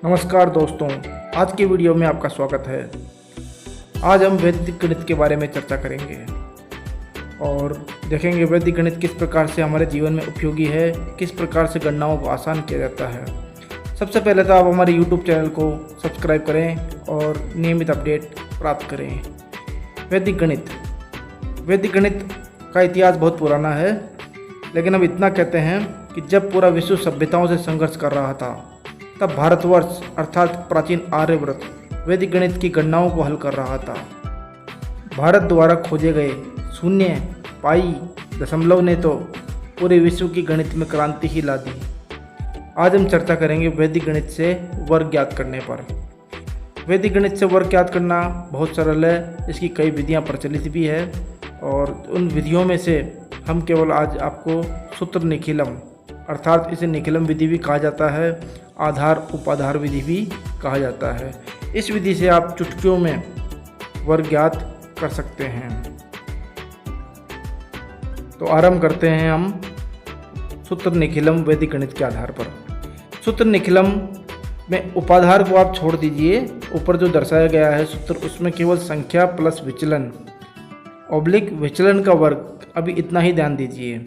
नमस्कार दोस्तों, आज की वीडियो में आपका स्वागत है। आज हम वैदिक गणित के बारे में चर्चा करेंगे और देखेंगे वैदिक गणित किस प्रकार से हमारे जीवन में उपयोगी है, किस प्रकार से गणनाओं को आसान किया जाता है। सबसे पहले तो आप हमारे YouTube चैनल को सब्सक्राइब करें और नियमित अपडेट प्राप्त करें। वैदिक गणित का इतिहास बहुत पुराना है, लेकिन हम इतना कहते हैं कि जब पूरा विश्व सभ्यताओं से संघर्ष कर रहा था, तब भारतवर्ष अर्थात प्राचीन आर्यव्रत वैदिक गणित की गणनाओं को हल कर रहा था। भारत द्वारा खोजे गए शून्य, पाई, दशमलव ने तो पूरे विश्व की गणित में क्रांति ही ला दी। आज हम चर्चा करेंगे वैदिक गणित से वर्ग ज्ञात करने पर। वैदिक गणित से वर्ग ज्ञात करना बहुत सरल है, इसकी कई विधियां प्रचलित भी है और उन विधियों में से हम केवल आज आपको सूत्र निखिलम अर्थात इसे निखिलम विधि भी कहा जाता है, आधार उपाधार विधि भी कहा जाता है। इस विधि से आप चुटकियों में वर्ग ज्ञात कर सकते हैं। तो आरंभ करते हैं हम सूत्र निखिलम वैदिक गणित के आधार पर। सूत्र निखिलम में उपाधार को आप छोड़ दीजिए, ऊपर जो दर्शाया गया है सूत्र उसमें केवल संख्या प्लस विचलन ऑब्लिक विचलन का वर्ग, अभी इतना ही ध्यान दीजिए।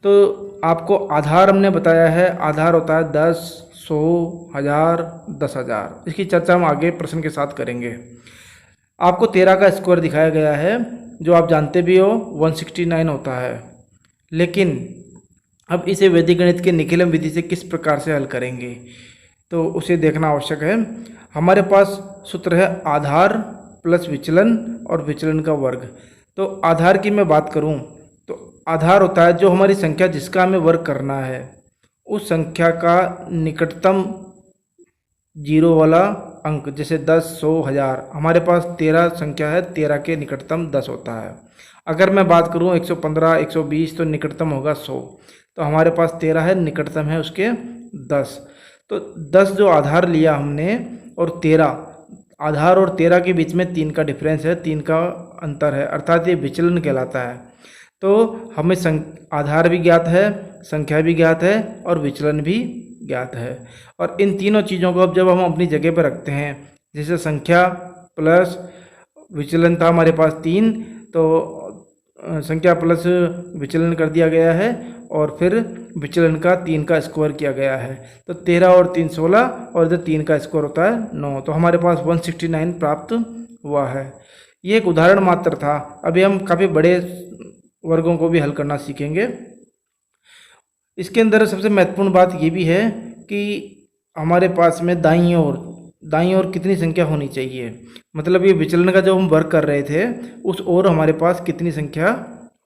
तो आपको आधार हमने बताया है, आधार होता है 10, 100, 1000, 10,000। इसकी चर्चा हम आगे प्रश्न के साथ करेंगे। आपको 13 का स्क्वायर दिखाया गया है, जो आप जानते भी हो 169 होता है। लेकिन अब इसे वैदिक गणित के निखिलम विधि से किस प्रकार से हल करेंगे, तो उसे देखना आवश्यक है। हमारे पास सूत्र है आधार प्लस विचलन और विचलन का वर्ग। तो आधार की मैं बात करूं तो आधार होता है जो हमारी संख्या जिसका हमें वर्ग करना है, उस संख्या का निकटतम जीरो वाला अंक, जैसे 10, 100, 1000। हमारे पास 13 संख्या है, 13 के निकटतम 10 होता है। अगर मैं बात करूं 115, 120 तो निकटतम होगा 100। तो हमारे पास 13 है, निकटतम है उसके 10। तो 10 जो आधार लिया हमने और 13, आधार और 13 के बीच में 3 का डिफरेंस है, 3 का अंतर है, अर्थात ये विचलन कहलाता है। तो हमें आधार भी ज्ञात है, संख्या भी ज्ञात है और विचलन भी ज्ञात है। और इन तीनों चीज़ों को अब जब हम अपनी जगह पर रखते हैं, जैसे संख्या प्लस विचलन था हमारे पास 3, तो संख्या प्लस विचलन कर दिया गया है और फिर विचलन का 3 का स्क्वायर किया गया है। तो 13 और 3 16 और इधर 3 का स्क्वायर होता है 9। तो हमारे पास 169 प्राप्त हुआ है। ये एक उदाहरण मात्र था। अभी हम काफ़ी बड़े वर्गों को भी हल करना सीखेंगे। इसके अंदर सबसे महत्वपूर्ण बात ये भी है कि हमारे पास में दाईं ओर कितनी संख्या होनी चाहिए। मतलब ये विचलन का जो हम वर्ग कर रहे थे उस ओर हमारे पास कितनी संख्या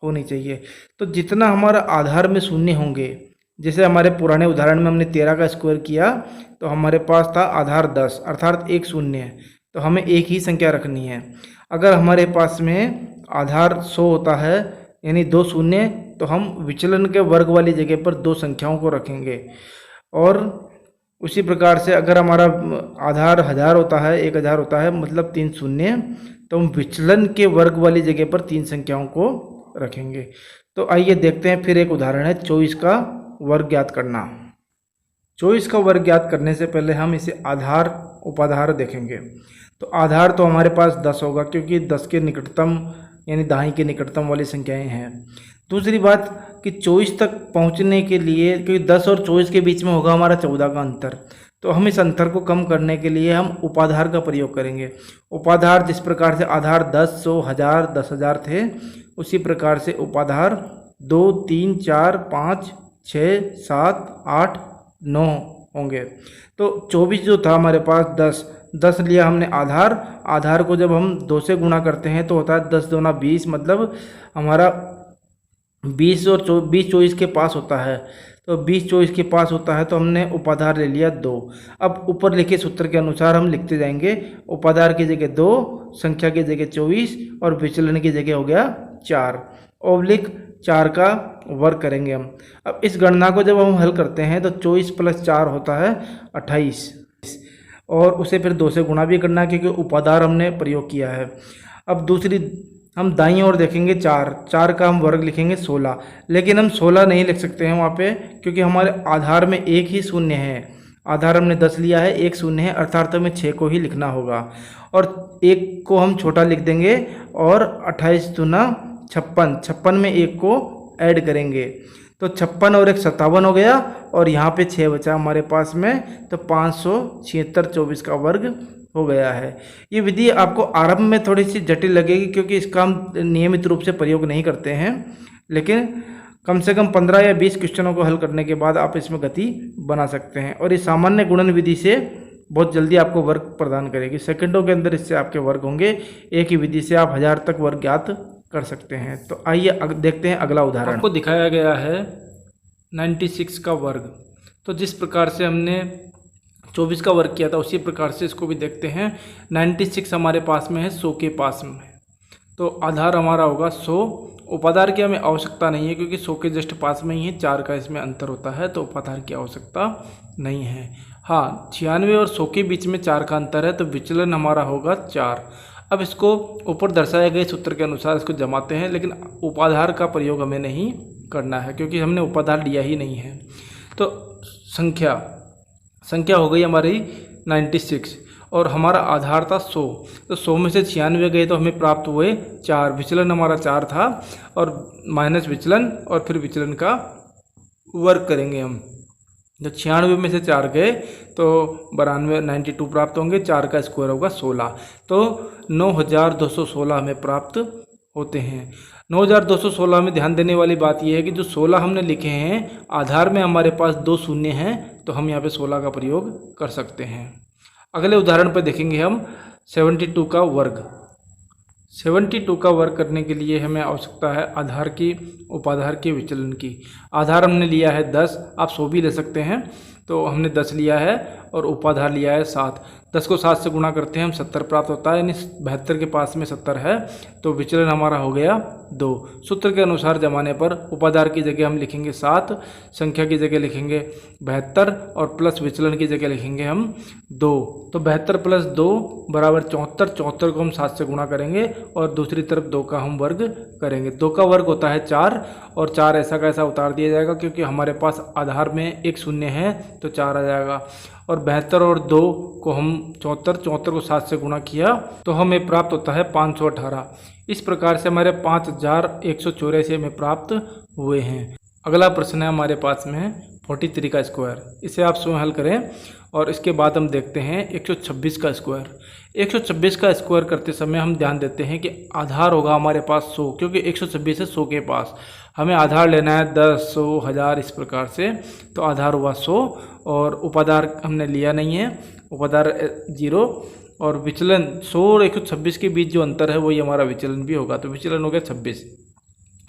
होनी चाहिए। तो जितना हमारा आधार में शून्य होंगे, जैसे हमारे पुराने उदाहरण में हमने 13 का स्क्वायर किया तो हमारे पास था आधार 10 अर्थात एक शून्य, तो हमें एक ही संख्या रखनी है। अगर हमारे पास में आधार 100 होता है यानी 2 शून्य, तो हम विचलन के वर्ग वाली जगह पर 2 संख्याओं को रखेंगे। और उसी प्रकार से अगर हमारा आधार 1000 होता है, 1000 होता है मतलब 3 शून्य, तो हम विचलन के वर्ग वाली जगह पर 3 संख्याओं को रखेंगे। तो आइए देखते हैं फिर एक उदाहरण है 24 का वर्ग ज्ञात करना। 24 का वर्ग ज्ञात करने से पहले हम इसे आधार उपाधार देखेंगे। तो आधार तो हमारे पास 10 होगा, क्योंकि 10 के निकटतम यानी दाईं के निकटतम वाली संख्याएं हैं। दूसरी बात कि 24 तक पहुंचने के लिए, क्योंकि 10 और 24 के बीच में होगा हमारा 14 का अंतर, तो हम इस अंतर को कम करने के लिए हम उपाधार का प्रयोग करेंगे। उपाधार जिस प्रकार से आधार 10, 100, 1000, 10,000 थे, उसी प्रकार से उपाधार 2, 3, 4, 5, 6, 7, 8, 9 होंगे। तो 24 जो था हमारे पास 10 लिया हमने आधार को जब हम 2 से गुणा करते हैं तो होता है 10 दूना 20, मतलब हमारा 20 और 20 24 के पास होता है। तो 20 24 के पास होता है तो हमने उपाधार ले लिया 2। अब ऊपर लिखे सूत्र के अनुसार हम लिखते जाएंगे, उपाधार की जगह 2, संख्या की जगह 24 और विचलन की जगह हो गया 4 ऑब्लिक 4 का वर्ग करेंगे हम। अब इस गणना को जब हम हल करते हैं तो 24 प्लस 4 होता है 28 और उसे फिर 2 से गुणा भी करना है, क्योंकि उपाधार हमने प्रयोग किया है। अब दूसरी हम दाईं ओर देखेंगे 4 का हम वर्ग लिखेंगे 16, लेकिन हम 16 नहीं लिख सकते हैं वहाँ पे, क्योंकि हमारे आधार में एक ही शून्य है। आधार हमने 10 लिया है, एक शून्य है, अर्थात हमें 6 को ही लिखना होगा और 1 को हम छोटा लिख देंगे और 28 दूना 56, 56 में 1 को ऐड करेंगे तो 56 और 1 57 हो गया और यहाँ पे 6 बचा हमारे पास में, तो 576 24 का वर्ग हो गया है। ये विधि आपको आरंभ में थोड़ी सी जटिल लगेगी क्योंकि इसका हम नियमित रूप से प्रयोग नहीं करते हैं, लेकिन कम से कम 15 या 20 क्वेश्चनों को हल करने के बाद आप इसमें गति बना सकते हैं और ये सामान्य गुणन विधि से बहुत जल्दी आपको वर्ग प्रदान करेगी। सेकंडों के अंदर इससे आपके वर्ग होंगे। एक ही विधि से आप 1000 तक वर्ग ज्ञात कर सकते हैं। तो आइए देखते हैं अगला उदाहरण। आपको दिखाया गया है 96 का वर्ग। तो जिस प्रकार से हमने 24 का वर्ग किया था उसी प्रकार से इसको भी देखते हैं। 96 हमारे पास में है, 100 के पास में, तो आधार हमारा होगा 100। उपाधार की हमें आवश्यकता नहीं है क्योंकि 100 के जस्ट पास में ही है, 4 का इसमें अंतर होता है, तो उपाधार की आवश्यकता नहीं है। हाँ, 96 और 100 के बीच में 4 का अंतर है, तो विचलन हमारा होगा 4। अब इसको ऊपर दर्शाए गए सूत्र के अनुसार इसको जमाते हैं, लेकिन उपाधार का प्रयोग हमें नहीं करना है क्योंकि हमने उपाधार लिया ही नहीं है। तो संख्या हो गई हमारी 96 और हमारा आधार था 100, तो 100 में से 96 गए तो हमें प्राप्त हुए 4। विचलन हमारा 4 था और माइनस विचलन और फिर विचलन का वर्ग करेंगे हम। जब 96 में से 4 गए तो 92 प्राप्त होंगे, 4 का स्क्वायर होगा 16, तो 9216 हमें प्राप्त होते हैं। 9216 में ध्यान देने वाली बात यह है कि जो 16 हमने लिखे हैं आधार में हमारे पास 2 शून्य हैं, तो हम यहाँ पे 16 का प्रयोग कर सकते हैं। अगले उदाहरण पर देखेंगे हम 72 का वर्ग। 72 का वर्ग करने के लिए हमें आवश्यकता है आधार की, उपाधार के विचलन की। आधार हमने लिया है 10, आप 100 भी ले सकते हैं, तो हमने 10 लिया है और उपाधार लिया है 7। 10 को 7 से गुणा करते हैं हम 70 प्राप्त होता है, यानी 72 के पास में 70 है, तो विचलन हमारा हो गया 2। सूत्र के अनुसार जमाने पर उपाधार की जगह हम लिखेंगे 7, संख्या की जगह लिखेंगे 72 और प्लस विचलन की जगह लिखेंगे हम 2। तो 72 प्लस 2 बराबर 74, 74 को हम 7 से गुणा करेंगे और दूसरी तरफ 2 का हम वर्ग करेंगे। 2 का वर्ग होता है 4 और 4 ऐसा का ऐसा उतार दिया जाएगा क्योंकि हमारे पास आधार में एक शून्य है, तो 4 आ जाएगा। और 72 और 2 को हम 74 को 7 से गुणा किया तो हमें प्राप्त होता है 518। इस प्रकार से हमारे 5184 हमें प्राप्त हुए हैं। अगला प्रश्न है हमारे पास में 43 का स्क्वायर। इसे आप स्वयं हल करें और इसके बाद हम देखते हैं 126 का स्क्वायर। 126 का स्क्वायर करते समय हम ध्यान देते हैं कि आधार होगा हमारे पास 100, क्योंकि 126 है 100 के पास, हमें आधार लेना है 10, 100, 1000 इस प्रकार से, तो आधार हुआ 100 और उपाधार हमने लिया नहीं है, उपाधार 0 और विचलन 100 और 126 के बीच जो अंतर है वही हमारा विचलन भी होगा, तो विचलन हो गया 26।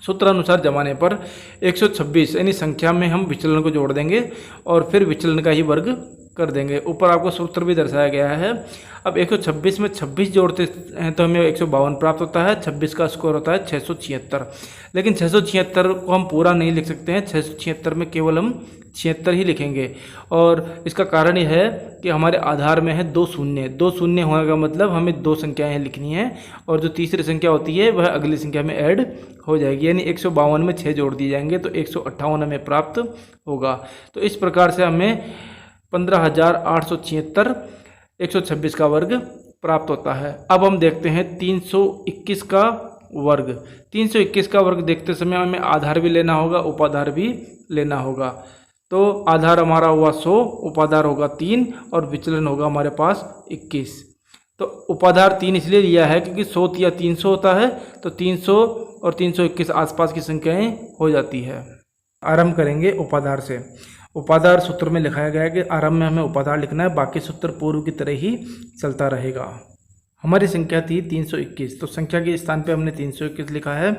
सूत्र अनुसार जमाने पर 126 यानी संख्या में हम विचलन को जोड़ देंगे और फिर विचलन का ही वर्ग कर देंगे। ऊपर आपको सूत्र भी दर्शाया गया है। अब 126 में 26 जोड़ते हैं तो हमें 152 प्राप्त होता है। 26 का स्कोर होता है 676, लेकिन 676 को हम पूरा नहीं लिख सकते हैं। 676 में केवल हम 76 ही लिखेंगे और इसका कारण यह है कि हमारे आधार में है 2 शून्य। 2 शून्य होने का मतलब हमें 2 संख्याएँ लिखनी है और जो तीसरी संख्या होती है वह अगली संख्या में ऐड हो जाएगी, यानी 152 में 6 जोड़ दिए जाएंगे तो 158 हमें प्राप्त होगा। तो इस प्रकार से हमें 15,876 126 का वर्ग प्राप्त होता है। अब हम देखते हैं 321 का वर्ग। 321 का वर्ग देखते समय हमें आधार भी लेना होगा, उपाधार भी लेना होगा। तो आधार हमारा हुआ 100, उपाधार होगा 3 और विचलन होगा हमारे पास 21। तो उपाधार 3 इसलिए लिया है क्योंकि 100 या 300 होता है, तो 300 और 321 आसपास की संख्याएं हो जाती है। आरंभ करेंगे उपाधार से। उपाधार सूत्र में लिखाया गया है कि आरंभ में हमें उपाधार लिखना है, बाकी सूत्र पूर्व की तरह ही चलता रहेगा। हमारी संख्या थी 321, तो संख्या के स्थान पे हमने 321 लिखा है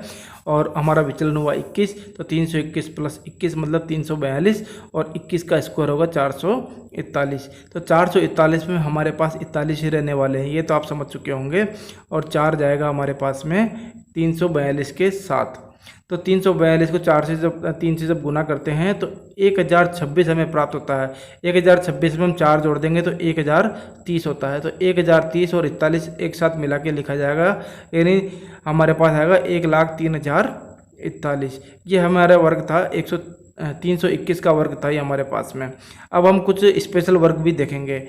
और हमारा विचलन हुआ 21, तो 321 प्लस 21 मतलब 342 और 21 का स्क्वायर होगा 441। तो 441 में हमारे पास 41 ही रहने वाले हैं, ये तो आप समझ चुके होंगे। और 4 जाएगा हमारे पास में 342 के साथ, तो 342 को 3 से जब गुना करते हैं तो 1026 हमें प्राप्त होता है। 1026 में हम 4 जोड़ देंगे तो 1030 होता है। तो 1030 और 41 एक साथ मिला के लिखा जाएगा, यानी हमारे पास आएगा 1,03,041। ये हमारा वर्ग था 321 का वर्ग था ये हमारे पास में। अब हम कुछ स्पेशल वर्ग भी देखेंगे।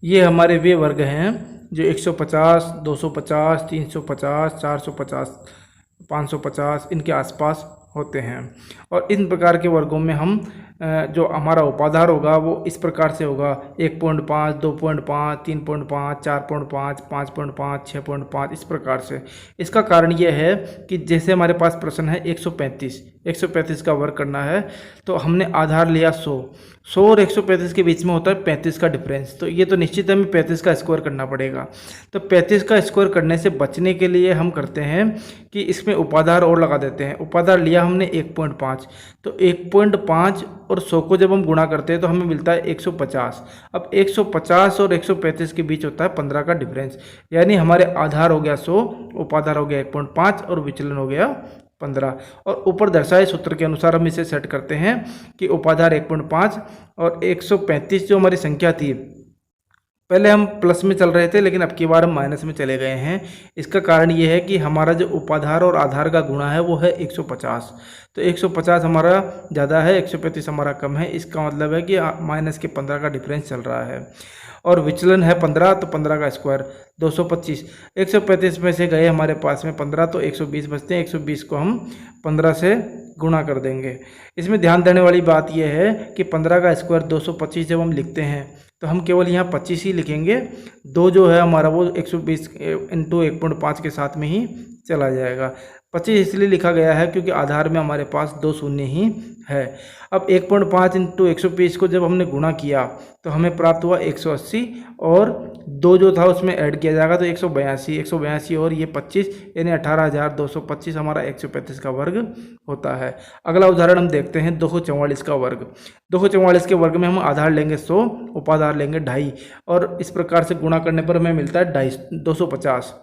ये हमारे वे वर्ग हैं जो 150, 250, 350, 450, 550 इनके आसपास होते हैं। और इन प्रकार के वर्गों में हम जो हमारा उपाधार होगा वो इस प्रकार से होगा 1.5, 2.5, 3.5, 4.5, 5.5, 6.5 इस प्रकार से। इसका कारण ये है कि जैसे हमारे पास प्रश्न है 135 का वर्ग करना है, तो हमने आधार लिया 100 और 135 के बीच में होता है 35 का डिफरेंस, तो ये तो निश्चित हमें 35 का स्क्वायर करना पड़ेगा। तो 35 का स्क्वायर करने से बचने के लिए हम करते हैं कि इसमें उपाधार और लगा देते हैं। उपाधार लिया हमने 1.5, तो 1.5 और 100 को जब हम गुणा करते हैं तो हमें मिलता है 150। अब 150 और 135 के बीच होता है 15 का डिफरेंस, यानी हमारे आधार हो गया 100, उपाधार हो गया 1.5 और विचलन हो गया 15। और ऊपर दर्शाए सूत्र के अनुसार हम इसे सेट करते हैं कि उपाधार 1.5 और 135 जो हमारी संख्या थी, पहले हम प्लस में चल रहे थे लेकिन अब की बार हम माइनस में चले गए हैं। इसका कारण ये है कि हमारा जो उपाधार और आधार का गुणा है वो है 150, तो 150 हमारा ज़्यादा है, 135 हमारा कम है। इसका मतलब है कि माइनस के 15 का डिफरेंस चल रहा है और विचलन है 15, तो 15 का स्क्वायर 225। 135 में से गए हमारे पास में 15, तो 120 बचते हैं। 120 को हम 15 से गुणा कर देंगे। इसमें ध्यान देने वाली बात यह है कि 15 का स्क्वायर 225 जब हम लिखते हैं तो हम केवल यहाँ 25 ही लिखेंगे, 2 जो है हमारा वो 120 इंटू 1.5 के साथ में ही चला जाएगा। 25 इसलिए लिखा गया है क्योंकि आधार में हमारे पास 2 शून्य ही है। अब 1.5 इंटू 120 को जब हमने गुणा किया तो हमें प्राप्त हुआ 180 और 2 जो था उसमें ऐड किया जाएगा तो 182 और ये 25 यानी 18,225 हमारा 135 का वर्ग होता है। अगला उदाहरण हम देखते हैं 244 का वर्ग। 244 के वर्ग में हम आधार लेंगे 100, उपाधार लेंगे 2.5 और इस प्रकार से गुणा करने पर हमें मिलता है 250।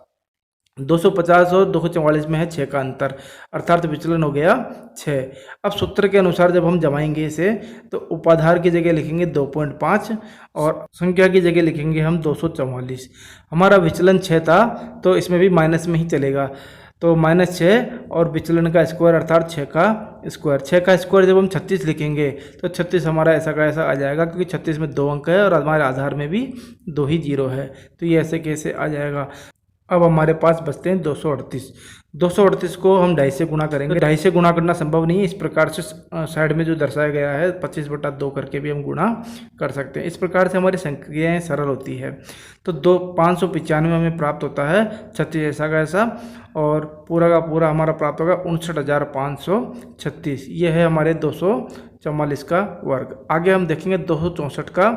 250 और 244 में है 6 का अंतर, अर्थात विचलन हो गया 6। अब सूत्र के अनुसार जब हम जमाएंगे इसे तो उपाधार की जगह लिखेंगे 2.5 और संख्या की जगह लिखेंगे हम 244। हमारा विचलन 6 था तो इसमें भी माइनस में ही चलेगा, तो -6 और विचलन का स्क्वायर अर्थात 6 का स्क्वायर। 6 का स्क्वायर जब हम 36 लिखेंगे तो 36 हमारा ऐसा का ऐसा आ जाएगा क्योंकि 36 में 2 अंक है और हमारे आधार में भी 2 ही जीरो है, तो ये ऐसे कैसे आ जाएगा। अब हमारे पास बचते हैं 238। 238 को हम 2.5 से गुणा करेंगे। 2.5 से गुणा करना संभव नहीं है, इस प्रकार से साइड में जो दर्शाया गया है 25/2 करके भी हम गुणा कर सकते हैं। इस प्रकार से हमारी संख्याएँ सरल होती है। तो 595 हमें प्राप्त होता है 36 ऐसा का ऐसा और पूरा का पूरा हमारा प्राप्त होगा 59,536। ये है हमारे 244 का वर्ग। आगे हम देखेंगे 264 का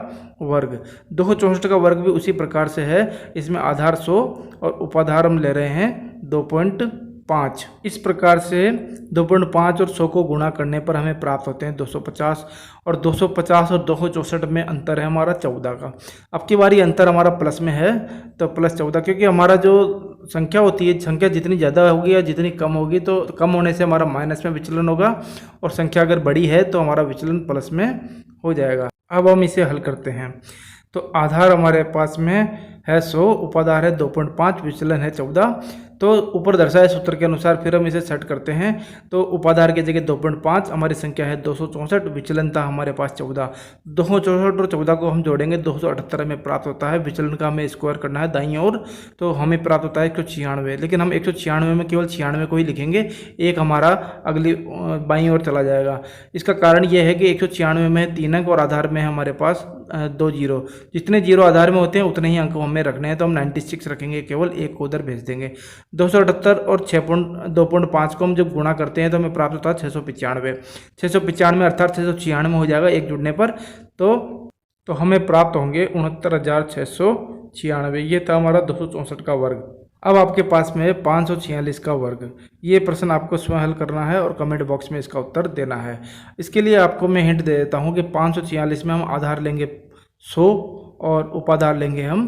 वर्ग। 264 का वर्ग भी उसी प्रकार से है, इसमें आधार 100 और उपाधार हम ले रहे हैं 2.5। इस प्रकार से 2.5 और 100 को गुणा करने पर हमें प्राप्त होते हैं 250 और 250 और 264 में अंतर है हमारा 14 का। अब की बारी अंतर हमारा प्लस में है तो +14, क्योंकि हमारा जो संख्या होती है, संख्या जितनी ज़्यादा होगी या जितनी कम होगी तो कम होने से हमारा माइनस में विचलन होगा और संख्या अगर बड़ी है तो हमारा विचलन प्लस में हो जाएगा। अब हम इसे हल करते हैं तो आधार हमारे पास में है 100, उपाधार है 2.5, विचलन है 14। तो ऊपर दर्शाए सूत्र के अनुसार फिर हम इसे सेट करते हैं तो उपाधार की जगह 2.5, हमारी संख्या है 264, विचलन था हमारे पास 14। 264 और 14 को हम जोड़ेंगे 278 में प्राप्त होता है। विचलन का हमें स्क्वायर करना है दाईं ओर, तो हमें प्राप्त होता है 196, लेकिन हम 196 में केवल 96 को ही लिखेंगे, एक हमारा अगली बाईं ओर चला जाएगा। इसका कारण यह है कि 196 में 3 अंक और आधार में हमारे पास 2 जीरो। जितने जीरो आधार में होते हैं उतने ही अंक हमें रखने हैं, तो हम 96 रखेंगे, केवल एक को उधर भेज देंगे। 278 और 2.5 को हम जब गुणा करते हैं तो हमें प्राप्त होता है 695। 695 अर्थात 696 हो जाएगा एक जुड़ने पर, तो हमें प्राप्त होंगे 69,696। ये था हमारा 264 का वर्ग। अब आपके पास में 546 का वर्ग। ये प्रश्न आपको स्वयं हल करना है और कमेंट बॉक्स में इसका उत्तर देना है। इसके लिए आपको मैं हिंट दे देता हूँ कि 546 में हम आधार लेंगे 100 और उपाधार लेंगे हम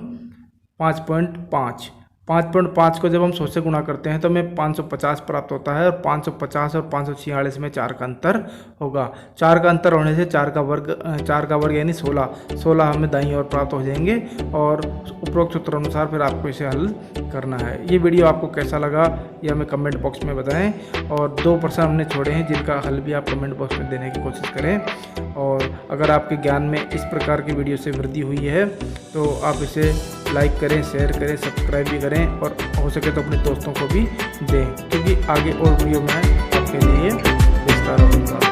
5.5। 5.5 को जब हम 100 से गुणा करते हैं तो हमें 550 प्राप्त होता है, और 550 और 546 में 4 का अंतर होगा। 4 का अंतर होने से 4 का वर्ग यानी 16 हमें दाईं ओर प्राप्त हो जाएंगे, और उपरोक्त सूत्र अनुसार फिर आपको इसे हल करना है। ये वीडियो आपको कैसा लगा ये हमें कमेंट बॉक्स में बताएं, और 2 प्रश्न हमने छोड़े हैं जिनका हल भी आप कमेंट बॉक्स में देने की कोशिश करें। और अगर आपके ज्ञान में इस प्रकार की वीडियो से वृद्धि हुई है तो आप इसे लाइक करें, शेयर करें, सब्सक्राइब भी करें, और हो सके तो अपने दोस्तों को भी दें, क्योंकि आगे और वीडियो मैं आपके लिए भेजता रहूँगा।